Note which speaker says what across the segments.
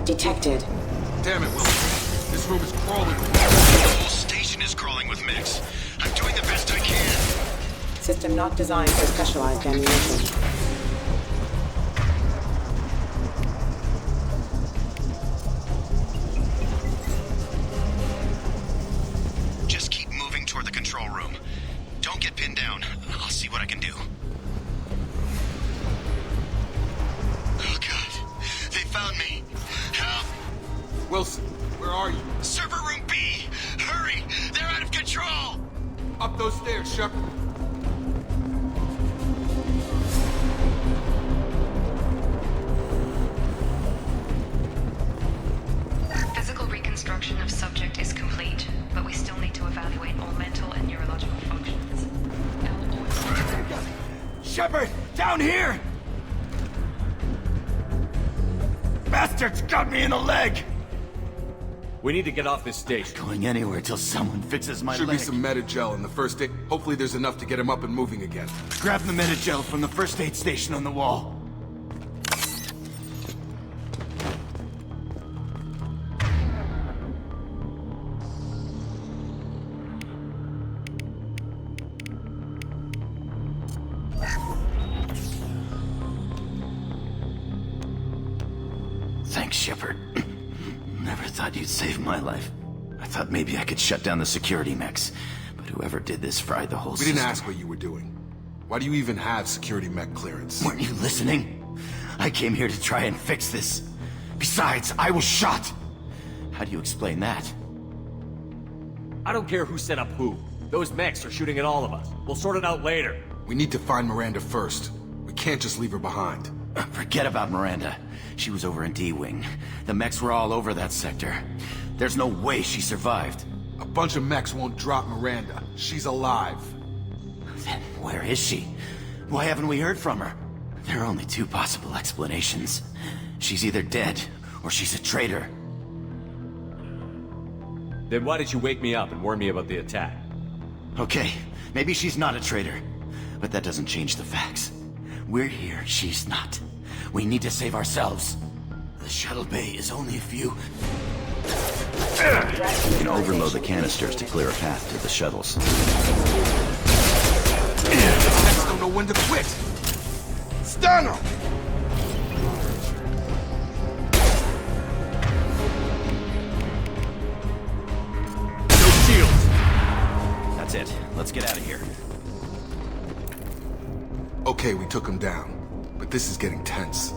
Speaker 1: detected.
Speaker 2: Damn it, Wilson. This room is crawling.
Speaker 3: The whole station is crawling with mechs. I'm doing the best I can.
Speaker 1: System not designed for specialized ammunition.
Speaker 3: Just keep moving toward the control room. Don't get pinned down. I'll see what I can do. Oh, God. They found me. Help!
Speaker 2: Wilson, where are you?
Speaker 3: Server room B! Hurry! They're out of control!
Speaker 2: Up those stairs, Shepard.
Speaker 4: Physical reconstruction of subject is complete, but we still need to evaluate all mental and neurological functions.
Speaker 5: Shepard! Down here! Bastards got me in the leg!
Speaker 6: We need to get off this station.
Speaker 5: Going anywhere till someone fixes my
Speaker 2: Should
Speaker 5: leg.
Speaker 2: be some Metagel in the first aid. Hopefully there's enough to get him up and moving again.
Speaker 5: Grab the Metagel from the first aid station on the wall. Thanks, Shepard. Never thought you'd save my life. I thought maybe I could shut down the security mechs, but whoever did this fried the whole
Speaker 2: We
Speaker 5: system.
Speaker 2: didn't ask what you were doing. Why do you even have security mech clearance?
Speaker 5: Weren't you listening? I came here to try and fix this. Besides, I was shot. How do you explain that?
Speaker 6: I don't care who set up who. Those mechs are shooting at all of us. We'll sort it out later.
Speaker 2: We need to find Miranda first. We can't just leave her behind.
Speaker 5: Forget about Miranda. She was over in D-Wing. The mechs were all over that sector. There's no way she survived.
Speaker 2: A bunch of mechs won't drop Miranda. She's alive.
Speaker 5: Then where is she? Why haven't we heard from her? There are only two possible explanations. She's either dead, or she's a traitor.
Speaker 6: Then why did you wake me up and warn me about the attack?
Speaker 5: Okay, maybe she's not a traitor. But that doesn't change the facts. We're here, she's not. We need to save ourselves. The shuttle bay is only a few... You can overload the canisters to clear a path to the shuttles.
Speaker 2: Mechs don't know when to quit. Stun them!
Speaker 6: No shields!
Speaker 5: That's it. Let's get out of here.
Speaker 2: Okay, we took him down. But this is getting tense.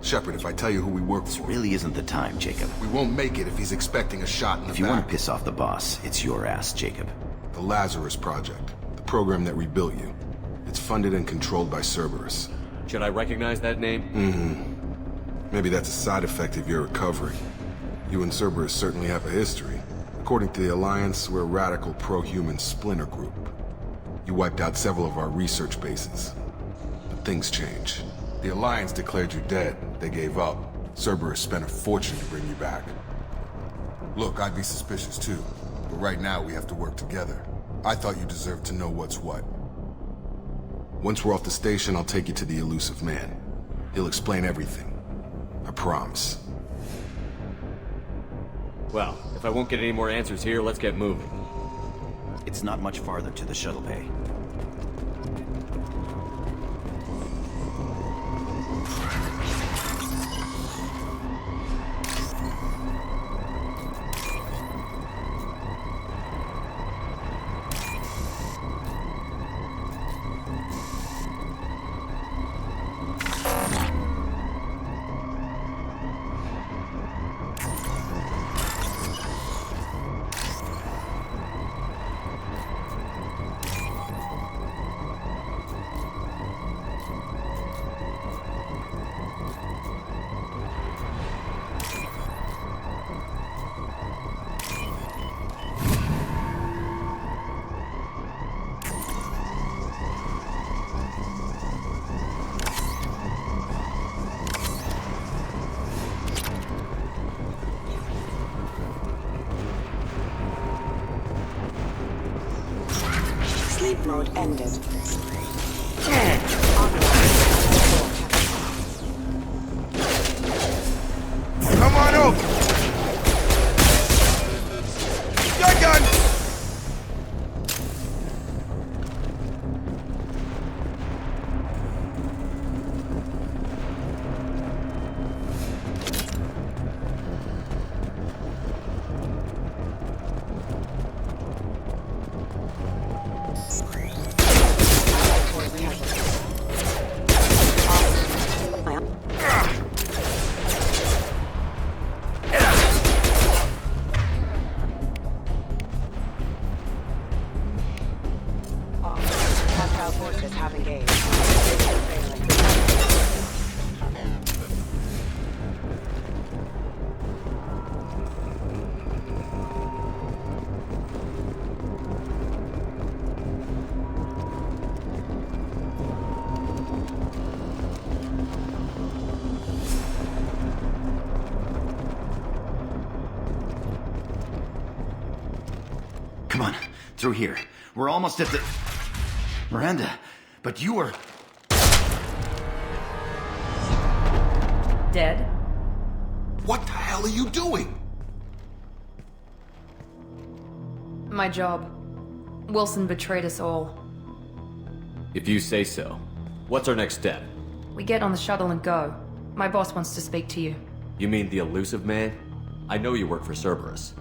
Speaker 2: Shepard, if I tell you who we work
Speaker 5: This
Speaker 2: for,
Speaker 5: really isn't the time, Jacob.
Speaker 2: we won't make it if he's expecting a shot in the
Speaker 5: If you want
Speaker 2: back.
Speaker 5: to piss off the boss, it's your ass, Jacob.
Speaker 2: The Lazarus Project. The program that rebuilt you. It's funded and controlled by Cerberus.
Speaker 6: Should I recognize that name?
Speaker 2: Maybe that's a side effect of your recovery. You and Cerberus certainly have a history. According to the Alliance, we're a radical pro-human splinter group. You wiped out several of our research bases. But things change. The Alliance declared you dead. They gave up. Cerberus spent a fortune to bring you back. Look, I'd be suspicious too. But right now we have to work together. I thought you deserved to know what's what. Once we're off the station, I'll take you to the elusive man. He'll explain everything. I promise.
Speaker 6: Well, if I won't get any more answers here, let's get moving.
Speaker 5: It's not much farther to the shuttle bay.
Speaker 1: Sleep mode ended.
Speaker 2: Come on over!
Speaker 1: forces have engaged. Failing.
Speaker 5: Come on, through here. We're almost at the... Miranda, but you were...
Speaker 7: Dead?
Speaker 2: What the hell are you doing?
Speaker 7: My job. Wilson betrayed us all.
Speaker 6: If you say so. What's our next step?
Speaker 7: We get on the shuttle and go. My boss wants to speak to you.
Speaker 6: You mean the elusive man? I know you work for Cerberus.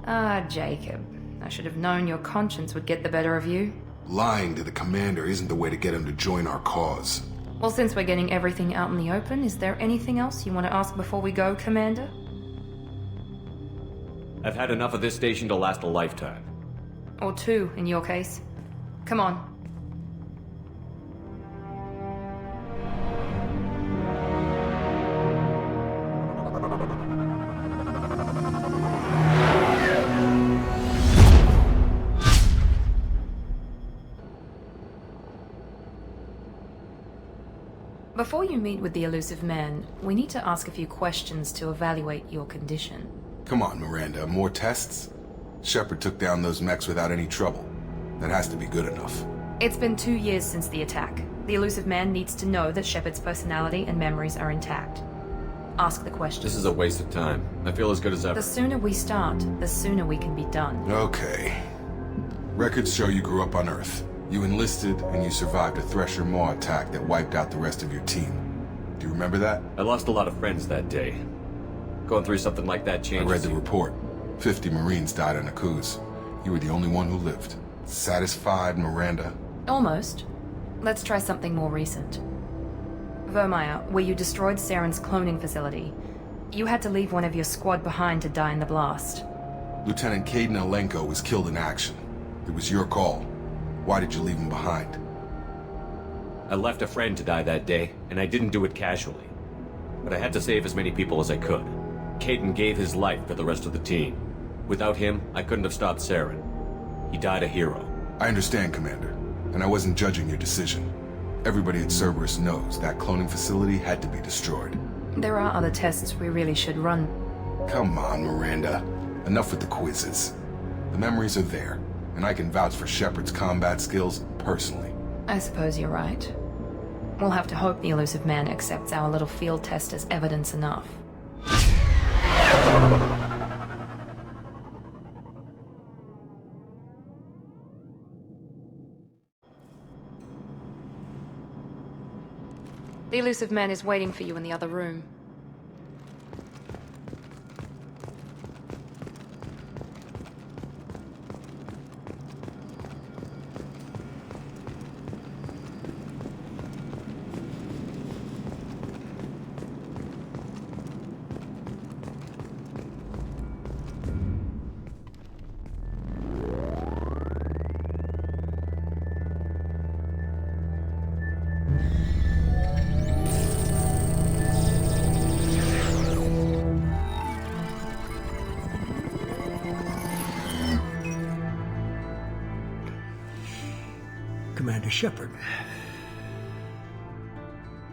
Speaker 7: Ah, Jacob. I should have known your conscience would get the better of you.
Speaker 2: Lying to the commander isn't the way to get him to join our cause.
Speaker 7: Well, since we're getting everything out in the open, is there anything else you want to ask before we go, Commander?
Speaker 6: I've had enough of this station to last a lifetime.
Speaker 7: Or two, in your case. Come on. Before you meet with the elusive man, we need to ask a few questions to evaluate your condition.
Speaker 2: Come on, Miranda, more tests? Shepard took down those mechs without any trouble. That has to be good enough.
Speaker 7: It's been 2 years since the attack. The elusive man needs to know that Shepard's personality and memories are intact. Ask the questions.
Speaker 6: This is a waste of time. I feel as good as ever.
Speaker 7: The sooner we start, the sooner we can be done.
Speaker 2: Okay. Records show you grew up on Earth. You enlisted, and you survived a Thresher Maw attack that wiped out the rest of your team. Do you remember that?
Speaker 6: I lost a lot of friends that day. Going through something like that changes
Speaker 2: I read the
Speaker 6: you.
Speaker 2: report. 50 Marines died in a cruise. You were the only one who lived. Satisfied, Miranda?
Speaker 7: Almost. Let's try something more recent. Vermeer, where you destroyed Saren's cloning facility. You had to leave one of your squad behind to die in the blast.
Speaker 2: Lieutenant Caden Alenko was killed in action. It was your call. Why did you leave him behind?
Speaker 6: I left a friend to die that day, and I didn't do it casually. But I had to save as many people as I could. Caden gave his life for the rest of the team. Without him, I couldn't have stopped Saren. He died a hero.
Speaker 2: I understand, Commander, and I wasn't judging your decision. Everybody at Cerberus knows that cloning facility had to be destroyed.
Speaker 7: There are other tests we really should run.
Speaker 2: Come on, Miranda. Enough with the quizzes. The memories are there, and I can vouch for Shepard's combat skills personally.
Speaker 7: I suppose you're right. We'll have to hope the elusive man accepts our little field test as evidence enough. The elusive man is waiting for you in the other room.
Speaker 8: Commander Shepard.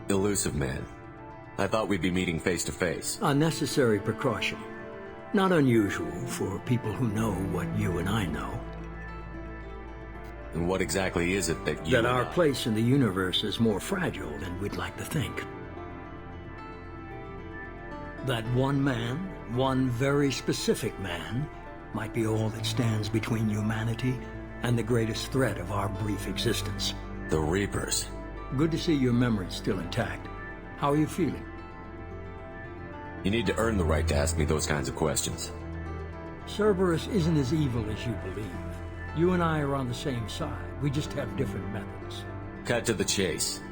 Speaker 6: Elusive man. I thought we'd be meeting face to face.
Speaker 8: A necessary precaution. Not unusual for people who know what you and I know.
Speaker 6: And what exactly is it that you
Speaker 8: That
Speaker 6: and
Speaker 8: our
Speaker 6: I-
Speaker 8: place in the universe is more fragile than we'd like to think. That one man, one very specific man, might be all that stands between humanity and the greatest threat of our brief existence.
Speaker 6: The Reapers.
Speaker 8: Good to see your memory's still intact. How are you feeling?
Speaker 6: You need to earn the right to ask me those kinds of questions.
Speaker 8: Cerberus isn't as evil as you believe. You and I are on the same side. We just have different methods.
Speaker 6: Cut to the chase.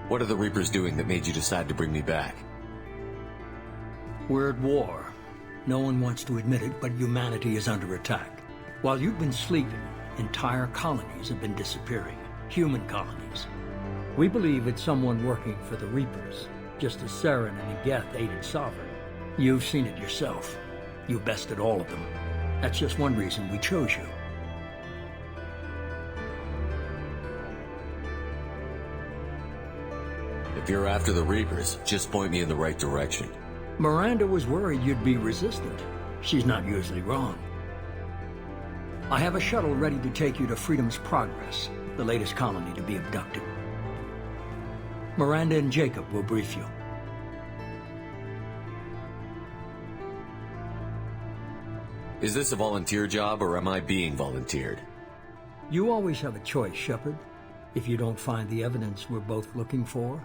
Speaker 6: What are the Reapers doing that made you decide to bring me back?
Speaker 8: We're at war. No one wants to admit it, but humanity is under attack. While you've been sleeping, entire colonies have been disappearing. human colonies. We believe it's someone working for the Reapers, just as Saren and Geth aided Sovereign. You've seen it yourself. You bested all of them. That's just one reason we chose you.
Speaker 6: If you're after the Reapers, just point me in the right direction.
Speaker 8: Miranda was worried you'd be resistant. She's not usually wrong. I have a shuttle ready to take you to Freedom's Progress, the latest colony to be abducted. Miranda and Jacob will brief you.
Speaker 6: Is this a volunteer job, or am I being volunteered?
Speaker 8: You always have a choice, Shepard. If you don't find the evidence we're both looking for,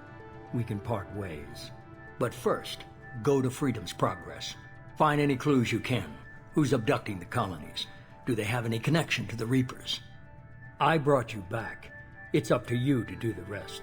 Speaker 8: we can part ways. But first, go to Freedom's Progress. Find any clues you can. Who's abducting the colonies? Do they have any connection to the Reapers? I brought you back. It's up to you to do the rest.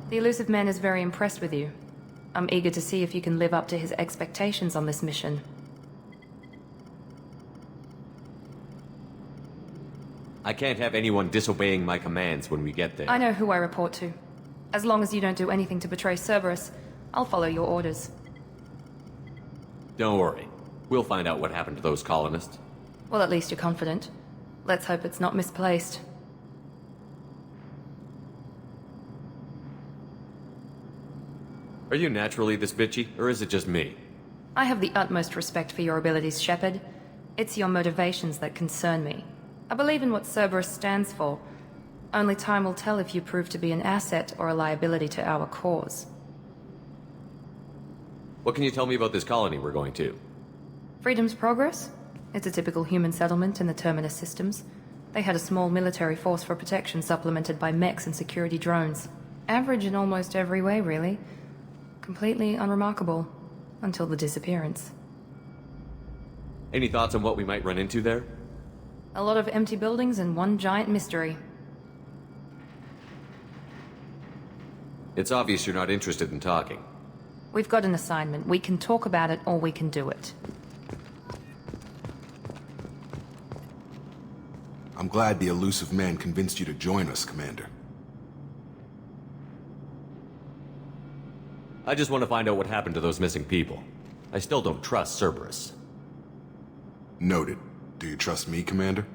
Speaker 7: The elusive man is very impressed with you. I'm eager to see if you can live up to his expectations on this mission.
Speaker 6: I can't have anyone disobeying my commands when we get there.
Speaker 7: I know who I report to. As long as you don't do anything to betray Cerberus, I'll follow your orders.
Speaker 6: Don't worry. We'll find out what happened to those colonists.
Speaker 7: Well, at least you're confident. Let's hope it's not misplaced.
Speaker 6: Are you naturally this bitchy, or is it just me?
Speaker 7: I have the utmost respect for your abilities, Shepard. It's your motivations that concern me. I believe in what Cerberus stands for. Only time will tell if you prove to be an asset or a liability to our cause.
Speaker 6: What can you tell me about this colony we're going to?
Speaker 7: Freedom's Progress? It's a typical human settlement in the Terminus systems. They had a small military force for protection supplemented by mechs and security drones. Average in almost every way, really. Completely unremarkable. Until the disappearance.
Speaker 6: Any thoughts on what we might run into there?
Speaker 7: A lot of empty buildings and one giant mystery.
Speaker 6: It's obvious you're not interested in talking.
Speaker 7: We've got an assignment. We can talk about it or we can do it.
Speaker 2: I'm glad the elusive man convinced you to join us, Commander.
Speaker 6: I just want to find out what happened to those missing people. I still don't trust Cerberus.
Speaker 2: Noted. Do you trust me, Commander?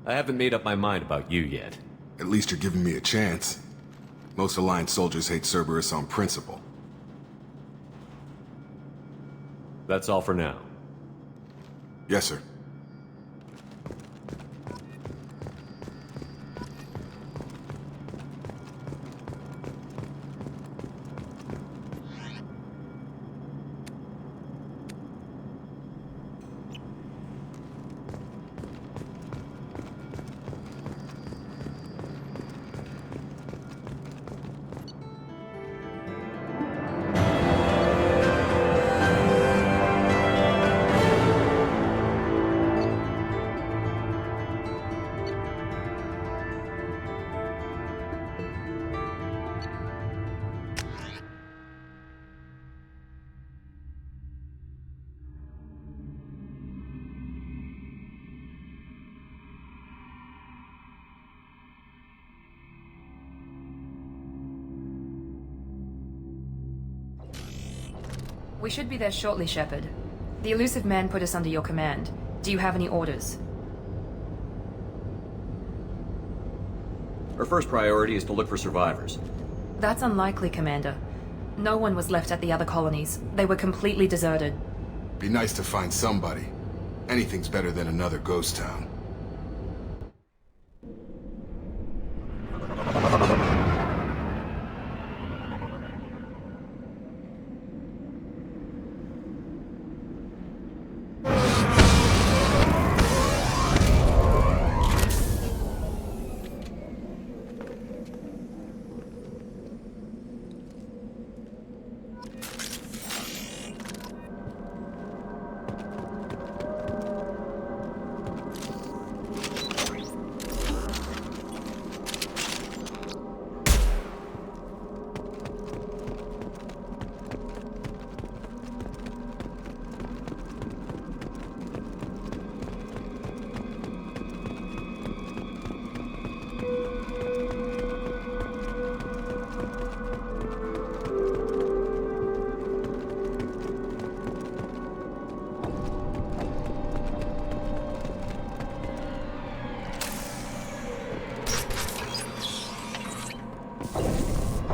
Speaker 6: I haven't made up my mind about you yet.
Speaker 2: At least you're giving me a chance. Most Alliance soldiers hate Cerberus on principle.
Speaker 6: That's all for now.
Speaker 2: Yes, sir.
Speaker 7: We should be there shortly, Shepard. The elusive man put us under your command. Do you have any orders?
Speaker 6: Our first priority is to look for survivors.
Speaker 7: That's unlikely, Commander. No one was left at the other colonies. They were completely deserted.
Speaker 2: Be nice to find somebody. Anything's better than another ghost town.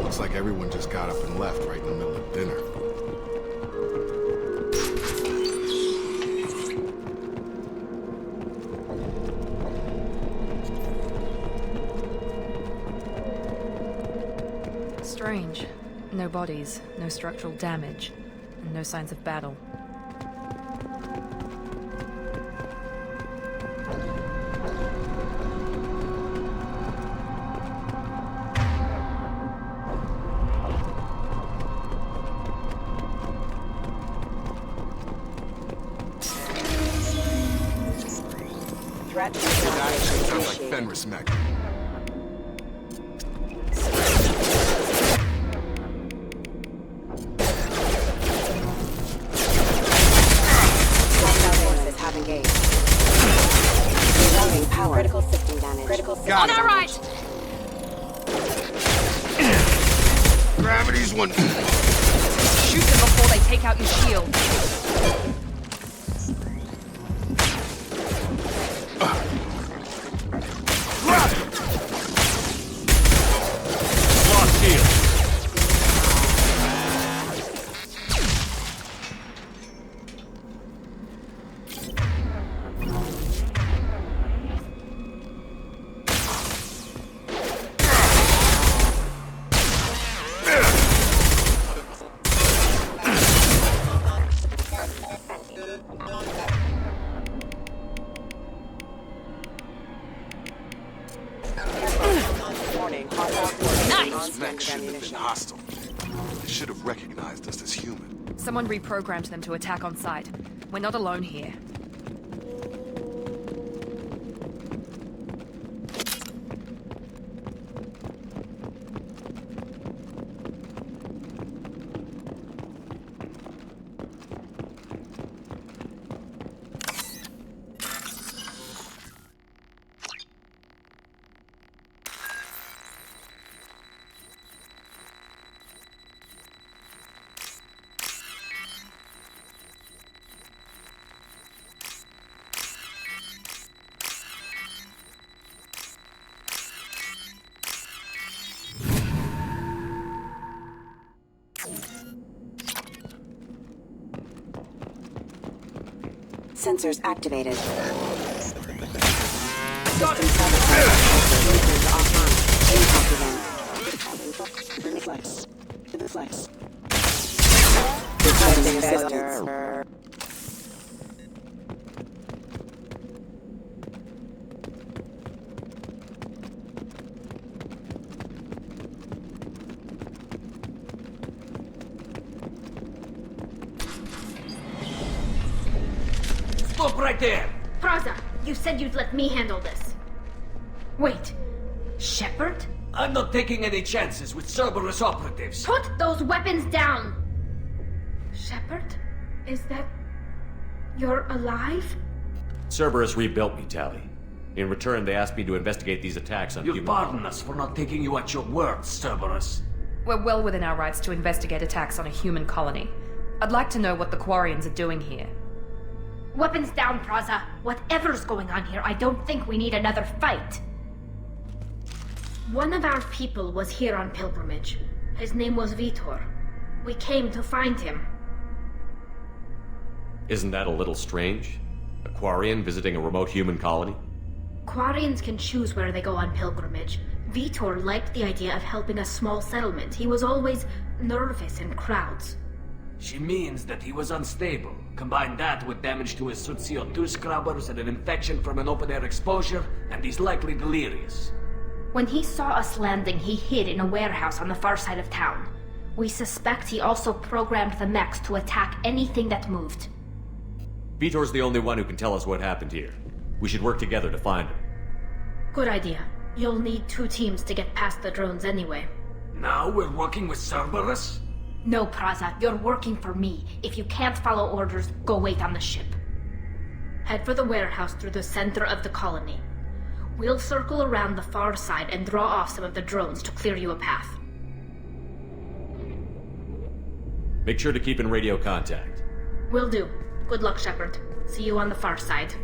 Speaker 2: Looks like everyone just got up and left right in the middle of dinner.
Speaker 7: Strange. No bodies, no structural damage, and no signs of battle.
Speaker 1: Threat
Speaker 2: That actually sounds like
Speaker 1: initiated.
Speaker 2: Fenris mech.
Speaker 1: Hostile forces have engaged. Reloading power. Critical system damage. Critical system
Speaker 2: Got it.
Speaker 1: damage.
Speaker 7: Right!
Speaker 2: Gravity's one.
Speaker 7: Shoot them before they take out your shield.
Speaker 6: Lost shield.
Speaker 1: Warning. Hostile forces.
Speaker 7: Nice.
Speaker 1: on
Speaker 2: Mech shouldn't have been
Speaker 1: ammunition.
Speaker 2: hostile. They should have recognized us as human.
Speaker 7: Someone reprogrammed them to attack on sight. We're not alone here.
Speaker 1: Sensors activated. System sabotage. Offline. Impact event. Reflex. Reflex. Detecting resistance.
Speaker 9: Stop right there!
Speaker 10: Praza, you said you'd let me handle this. Wait, Shepard?
Speaker 9: I'm not taking any chances with Cerberus operatives.
Speaker 10: Put those weapons down! Shepard? Is that... you're alive?
Speaker 6: Cerberus rebuilt me, Tally. In return, they asked me to investigate these attacks on
Speaker 9: You
Speaker 6: human...
Speaker 9: pardon us for not taking you at your word, Cerberus.
Speaker 7: We're well within our rights to investigate attacks on a human colony. I'd like to know what the Quarians are doing here.
Speaker 10: Weapons down, Praza. Whatever's going on here, I don't think we need another fight. One of our people was here on pilgrimage. His name was Vitor. We came to find him.
Speaker 6: Isn't that a little strange? A Quarian visiting a remote human colony?
Speaker 10: Quarians can choose where they go on pilgrimage. Vitor liked the idea of helping a small settlement. He was always nervous in crowds.
Speaker 9: She means that he was unstable. Combine that with damage to his suit CO2 scrubbers and an infection from an open-air exposure, and he's likely delirious.
Speaker 10: When he saw us landing, he hid in a warehouse on the far side of town. We suspect he also programmed the mechs to attack anything that moved.
Speaker 6: Vitor's the only one who can tell us what happened here. We should work together to find him.
Speaker 10: Good idea. You'll need 2 teams to get past the drones anyway.
Speaker 9: Now we're working with Cerberus?
Speaker 10: No, Praza, you're working for me. If you can't follow orders, go wait on the ship. Head for the warehouse through the center of the colony. We'll circle around the far side and draw off some of the drones to clear you a path.
Speaker 6: Make sure to keep in radio contact.
Speaker 10: Will do. Good luck, Shepard. See you on the far side.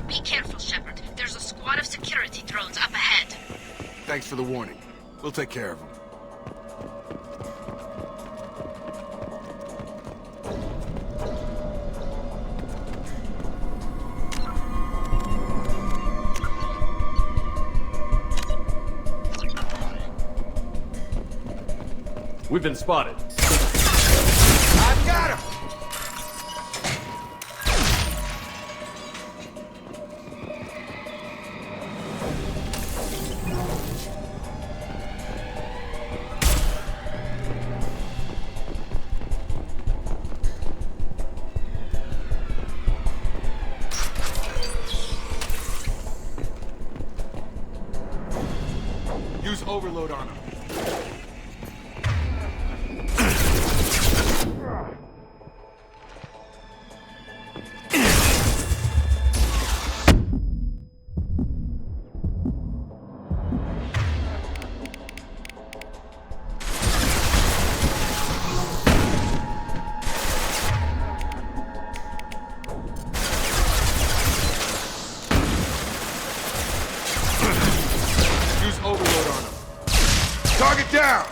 Speaker 11: Be careful, Shepard. There's a squad of security drones up ahead.
Speaker 2: Thanks for the warning. We'll take care of them.
Speaker 6: We've been spotted.
Speaker 2: I've got him! Use overload on him. Use overload on him. Target down!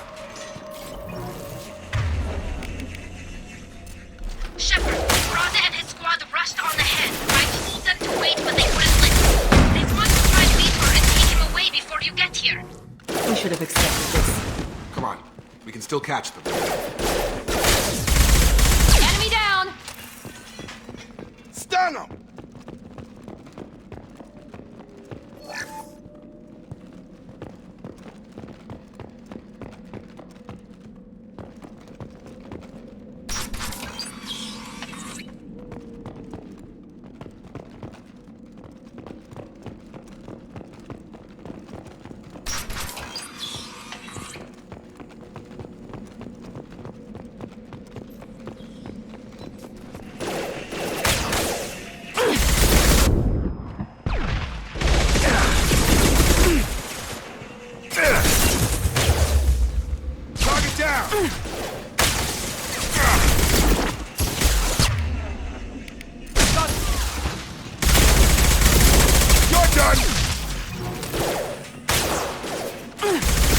Speaker 11: Shepard, Praza and his squad rushed on ahead. I told them to wait, but they wouldn't listen. They want to find Vitor and take him away before you get here.
Speaker 7: We should have expected this.
Speaker 2: Come on, we can still catch them.
Speaker 7: Enemy down!
Speaker 2: Stun them! Target down! You're done!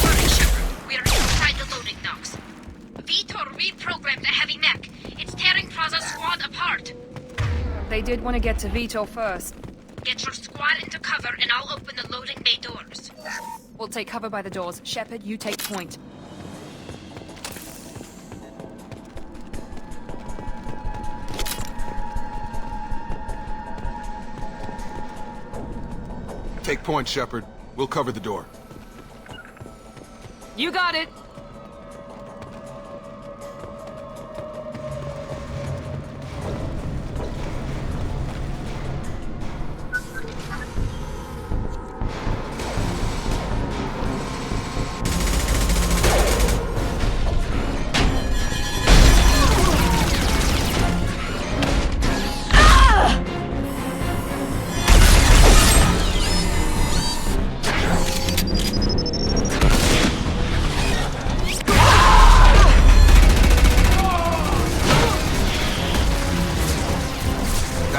Speaker 11: Hurry, Shepard. We're inside the loading docks. Vitor reprogrammed the heavy mech. It's tearing Praza's squad apart.
Speaker 7: They did want to get to Vitor first.
Speaker 11: Get your squad into cover and I'll open the loading bay doors.
Speaker 7: We'll take cover by the doors. Shepard, you take point.
Speaker 2: Take point, Shepard. We'll cover the door.
Speaker 7: You got it!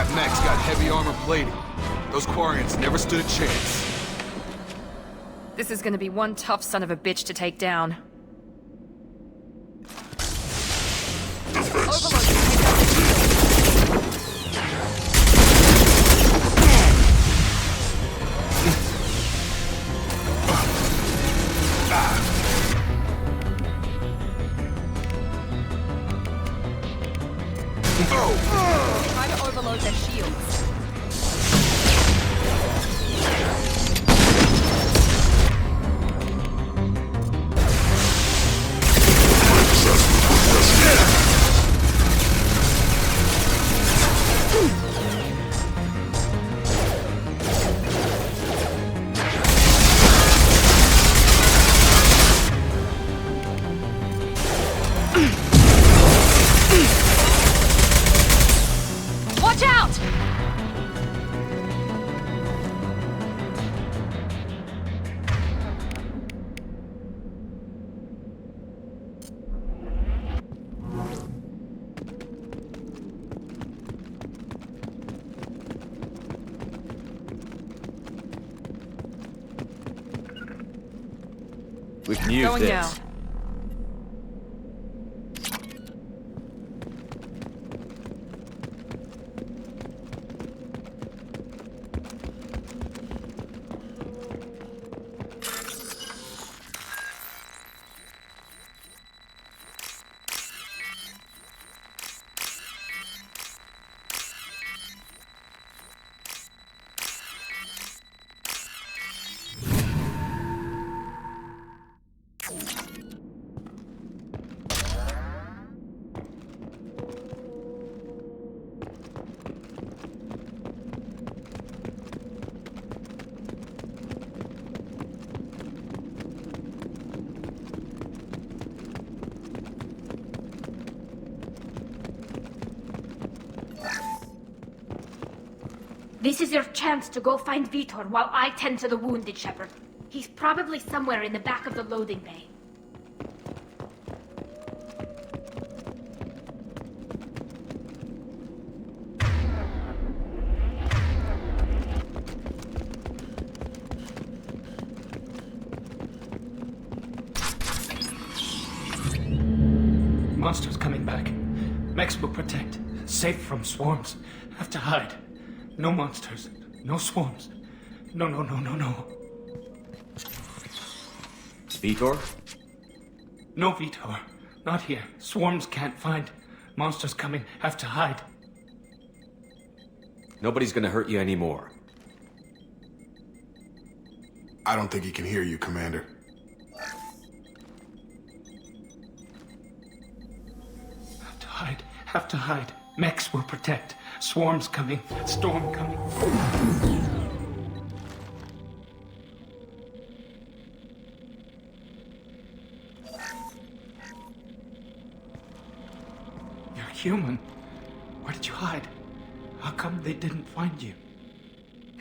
Speaker 2: That mech's got heavy armor plating. Those Quarians never stood a chance.
Speaker 7: This is gonna be one tough son of a bitch to take down. Try to overload their shields. Watch out!
Speaker 6: We can use
Speaker 7: Going
Speaker 6: this.
Speaker 7: now.
Speaker 10: This is your chance to go find Vitor while I tend to the wounded, Shepard. He's probably somewhere in the back of the loading bay.
Speaker 9: Monsters coming back. Mechs will protect. Safe from swarms. Have to hide. No monsters. No swarms. No.
Speaker 6: Vitor?
Speaker 9: No Vitor. Not here. Swarms can't find. Monsters coming. Have to hide.
Speaker 6: Nobody's gonna hurt you anymore.
Speaker 2: I don't think he can hear you, Commander.
Speaker 9: Have to hide. Mechs will protect. Swarms coming. Storm coming. You're human. Where did you hide? How come they didn't find you?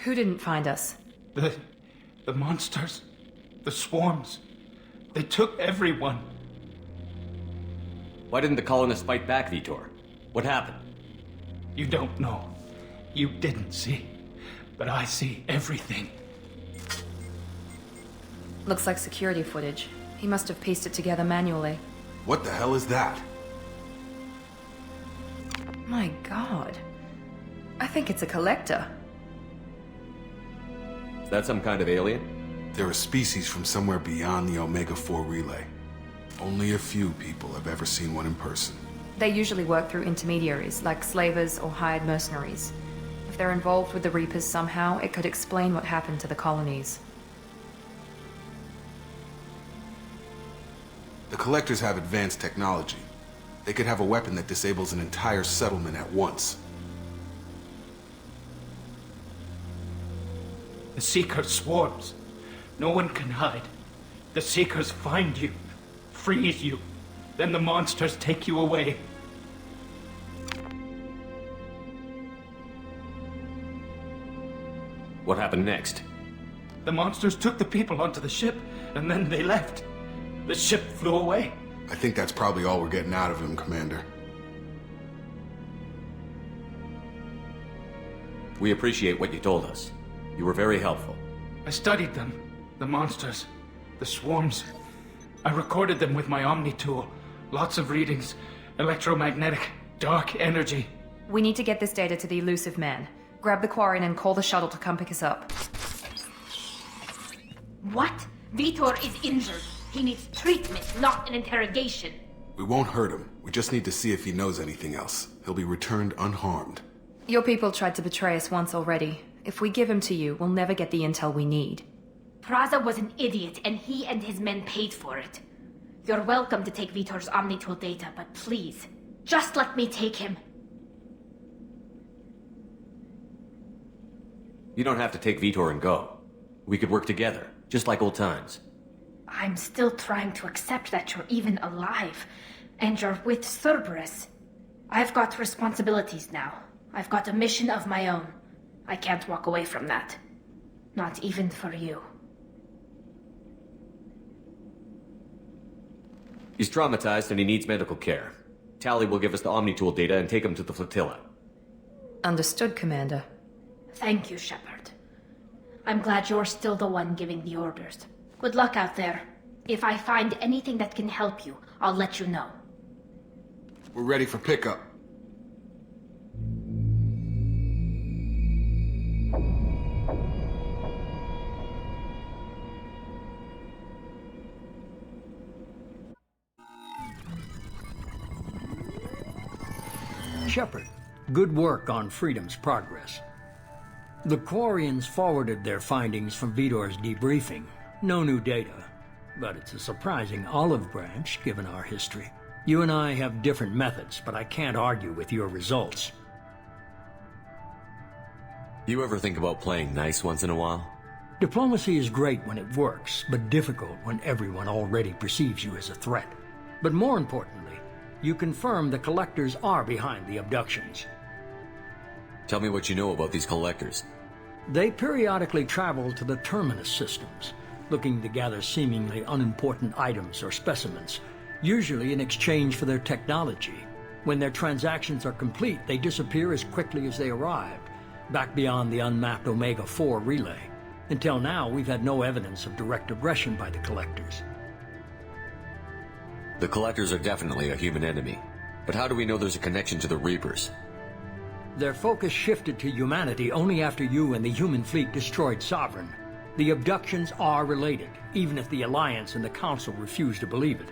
Speaker 7: Who didn't find us?
Speaker 9: The monsters. The swarms. They took everyone.
Speaker 6: Why didn't the colonists fight back, Vitor? What happened?
Speaker 9: You don't know. You didn't see. But I see everything.
Speaker 7: Looks like security footage. He must have pieced it together manually.
Speaker 2: What the hell is that?
Speaker 7: My god. I think it's a collector.
Speaker 6: Is that some kind of alien?
Speaker 2: They're a species from somewhere beyond the Omega-4 relay. Only a few people have ever seen one in person.
Speaker 7: They usually work through intermediaries, like slavers or hired mercenaries. If they're involved with the Reapers somehow, it could explain what happened to the colonies.
Speaker 2: The Collectors have advanced technology. They could have a weapon that disables an entire settlement at once.
Speaker 9: The Seeker swarms. No one can hide. The Seekers find you, freeze you. Then the monsters take you away.
Speaker 6: What happened next?
Speaker 9: The monsters took the people onto the ship, and then they left. The ship flew away.
Speaker 2: I think that's probably all we're getting out of him, Commander.
Speaker 6: We appreciate what you told us. You were very helpful.
Speaker 9: I studied them. The monsters. The swarms. I recorded them with my Omni tool. Lots of readings. Electromagnetic. Dark energy.
Speaker 7: We need to get this data to the elusive man. Grab the Quarian and call the shuttle to come pick us up.
Speaker 10: What? Vitor is injured. He needs treatment, not an interrogation.
Speaker 2: We won't hurt him. We just need to see if he knows anything else. He'll be returned unharmed.
Speaker 7: Your people tried to betray us once already. If we give him to you, we'll never get the intel we need.
Speaker 10: Praza was an idiot, and he and his men paid for it. You're welcome to take Vitor's Omnitool data, but please, just let me take him.
Speaker 6: You don't have to take Vitor and go. We could work together, just like old times.
Speaker 10: I'm still trying to accept that you're even alive, and you're with Cerberus. I've got responsibilities now. I've got a mission of my own. I can't walk away from that. Not even for you.
Speaker 6: He's traumatized and he needs medical care. Tally will give us the Omnitool data and take him to the flotilla.
Speaker 7: Understood, Commander.
Speaker 10: Thank you, Shepard. I'm glad you're still the one giving the orders. Good luck out there. If I find anything that can help you, I'll let you know.
Speaker 2: We're ready for pickup.
Speaker 8: Shepard, good work on Freedom's progress. The Quarians forwarded their findings from Vitor's debriefing. No new data, but it's a surprising olive branch given our history. You and I have different methods, but I can't argue with your results.
Speaker 6: You ever think about playing nice once in a while?
Speaker 8: Diplomacy is great when it works, but difficult when everyone already perceives you as a threat. But more importantly, you confirm the collectors are behind the abductions.
Speaker 6: Tell me what you know about these collectors.
Speaker 8: They periodically travel to the terminus systems, looking to gather seemingly unimportant items or specimens, usually in exchange for their technology. When their transactions are complete, they disappear as quickly as they arrived, back beyond the unmapped Omega-4 relay. Until now, we've had no evidence of direct aggression by the collectors.
Speaker 6: The collectors are definitely a human enemy, but how do we know there's a connection to the Reapers?
Speaker 8: Their focus shifted to humanity only after you and the human fleet destroyed Sovereign. The abductions are related, even if the Alliance and the Council refuse to believe it.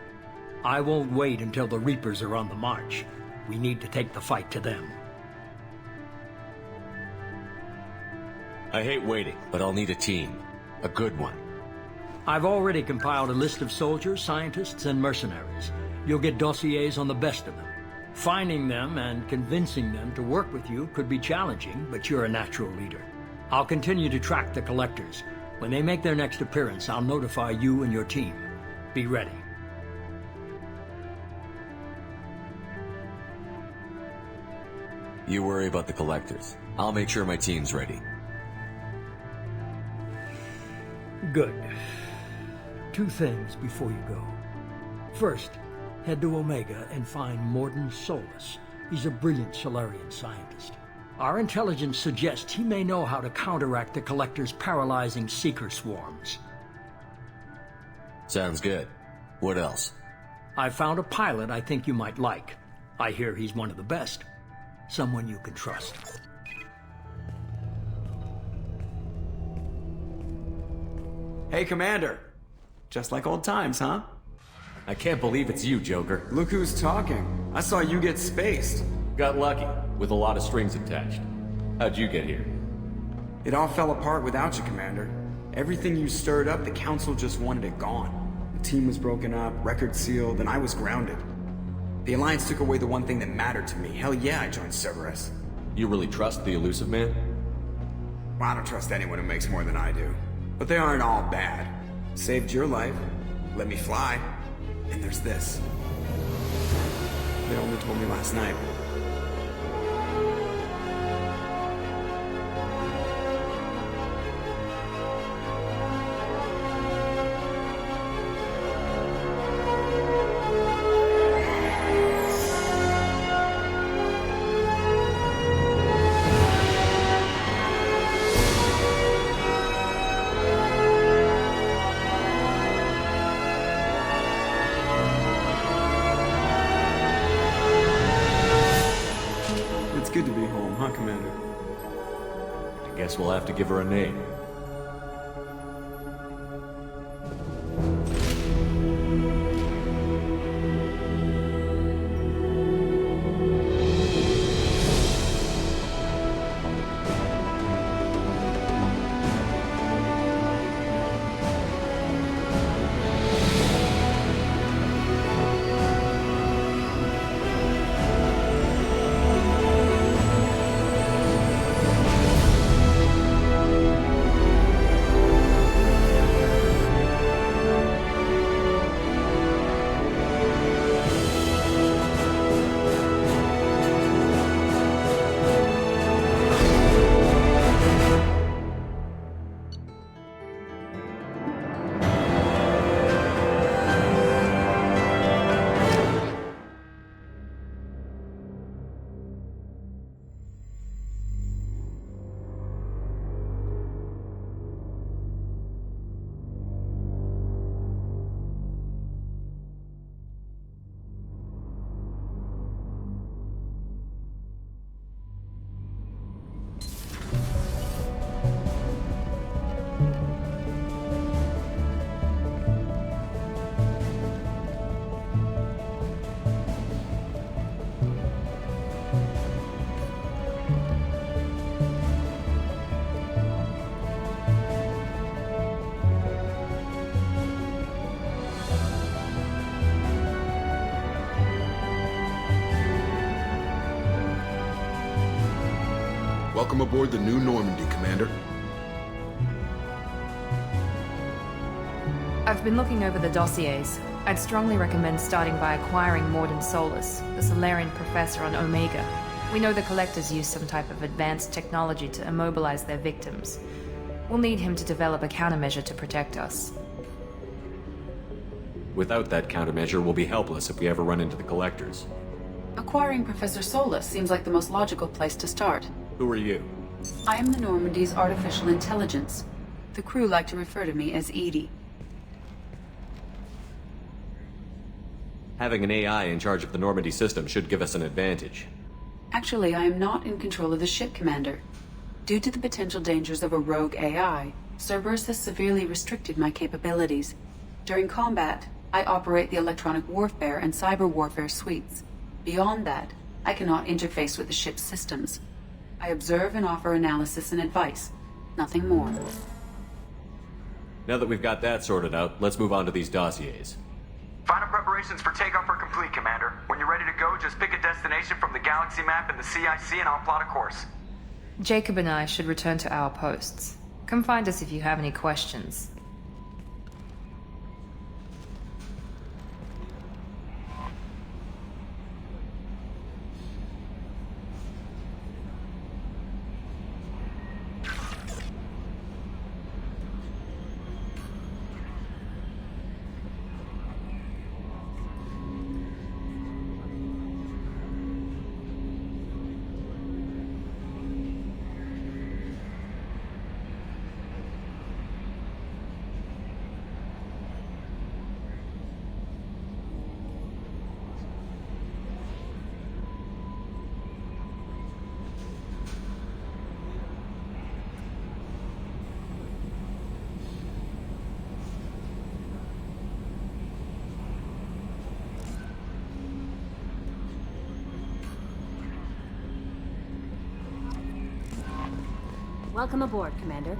Speaker 8: I won't wait until the Reapers are on the march. We need to take the fight to them.
Speaker 6: I hate waiting, but I'll need a team. A good one.
Speaker 8: I've already compiled a list of soldiers, scientists, and mercenaries. You'll get dossiers on the best of them. Finding them and convincing them to work with you could be challenging, but you're a natural leader. I'll continue to track the collectors. When they make their next appearance, I'll notify you and your team. Be ready.
Speaker 6: You worry about the collectors. I'll make sure my team's ready.
Speaker 8: Good. 2 things before you go. First, head to Omega and find Morden Solus. He's a brilliant Solarian scientist. Our intelligence suggests he may know how to counteract the Collector's paralyzing Seeker swarms.
Speaker 6: Sounds good. What else?
Speaker 8: I found a pilot I think you might like. I hear he's one of the best. Someone you can trust.
Speaker 12: Hey, Commander. Just like old times, huh?
Speaker 6: I can't believe it's you, Joker.
Speaker 12: Look who's talking. I saw you get spaced.
Speaker 6: Got lucky, with a lot of strings attached. How'd you get here?
Speaker 12: It all fell apart without you, Commander. Everything you stirred up, the Council just wanted it gone. The team was broken up, record sealed, and I was grounded. The Alliance took away the one thing that mattered to me. Hell yeah, I joined Cerberus.
Speaker 6: You really trust the elusive man?
Speaker 12: Well, I don't trust anyone who makes more than I do. But they aren't all bad. Saved your life, let me fly, and there's this. They only told me last night. Commander.
Speaker 6: I guess we'll have to give her a name.
Speaker 2: Welcome aboard the New Normandy, Commander.
Speaker 7: I've been looking over the dossiers. I'd strongly recommend starting by acquiring Morden Solus, the Solarian professor on Omega. We know the Collectors use some type of advanced technology to immobilize their victims. We'll need him to develop a countermeasure to protect us.
Speaker 6: Without that countermeasure, we'll be helpless if we ever run into the Collectors.
Speaker 13: Acquiring Professor Solus seems like the most logical place to start.
Speaker 6: Who are you?
Speaker 13: I am the Normandy's artificial intelligence. The crew like to refer to me as Edie.
Speaker 6: Having an AI in charge of the Normandy system should give us an advantage.
Speaker 13: Actually, I am not in control of the ship, Commander. Due to the potential dangers of a rogue AI, Cerberus has severely restricted my capabilities. During combat, I operate the electronic warfare and cyber warfare suites. Beyond that, I cannot interface with the ship's systems. I observe and offer analysis and advice. Nothing more.
Speaker 6: Now that we've got that sorted out, let's move on to these dossiers.
Speaker 14: Final preparations for takeoff are complete, Commander. When you're ready to go, just pick a destination from the galaxy map and the CIC and I'll plot a course.
Speaker 7: Jacob and I should return to our posts. Come find us if you have any questions.
Speaker 15: Welcome aboard, Commander.